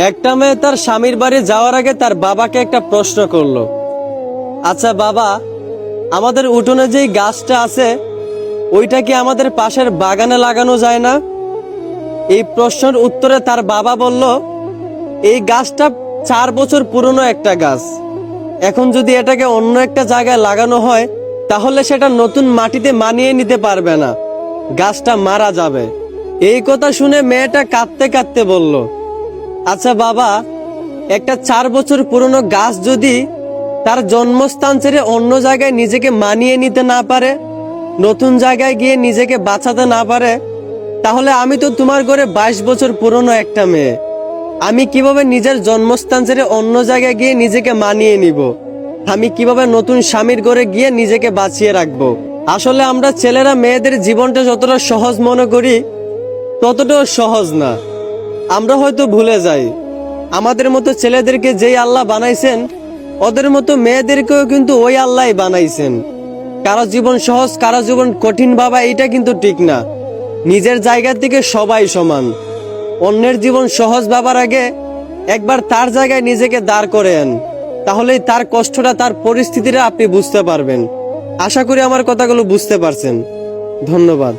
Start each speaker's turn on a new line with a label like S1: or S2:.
S1: একটা মেয়ে তার স্বামীর বাড়ি যাওয়ার আগে তার বাবাকে একটা প্রশ্ন করলো, আচ্ছা বাবা, আমাদের উঠোনে যেই গাছটা আছে ওইটা কি আমাদের পাশের বাগানে লাগানো যায় না? এই প্রশ্নের উত্তরে তার বাবা বলল, এই গাছটা 4 বছর পুরনো একটা গাছ। এখন যদি এটাকে অন্য একটা জায়গায় লাগানো হয় তাহলে সেটা নতুন মাটিতে মানিয়ে নিতে পারবে না, গাছটা মারা যাবে। এই কথা শুনে মেয়েটা কাঁদতে কাঁদতে বলল, আচ্ছা বাবা, একটা 4 বছর পুরনো গাছ যদি তার জন্মস্থান ছেড়ে অন্য জায়গায় নিজেকে মানিয়ে নিতে না পারে, নতুন জায়গায় গিয়ে নিজেকে বাঁচাতে না পারে, তাহলে আমি তো তোমার ঘরে 22 বছর পুরনো একটা মেয়ে, আমি কিভাবে নিজের জন্মস্থান ছেড়ে অন্য জায়গায় গিয়ে নিজেকে মানিয়ে নিব? আমি কিভাবে নতুন স্বামীর ঘরে গিয়ে নিজেকে বাঁচিয়ে রাখবো? আসলে আমরা ছেলেরা মেয়েদের জীবনটা যতটা সহজ মনে করি ততটাও সহজ না। আমরা হয়তো ভুলে যাই আমাদের মতো ছেলেদেরকে যেই আল্লাহ বানাইছেন ওদের মতো মেয়েদেরকেও কিন্তু ওই আল্লাহই বানাইছেন। কারো জীবন সহজ কারো জীবন কঠিন ভাবা এটা কিন্তু ঠিক না। নিজের জায়গা থেকে সবাই সমান। অন্যের জীবন সহজ ভাবার আগে একবার তার জায়গায় নিজেকে দাঁড় করেন, তাহলেই তার কষ্টটা তার পরিস্থিতিটা আপনি বুঝতে পারবেন। আশা করি আমার কথাগুলো বুঝতে পারছেন। ধন্যবাদ।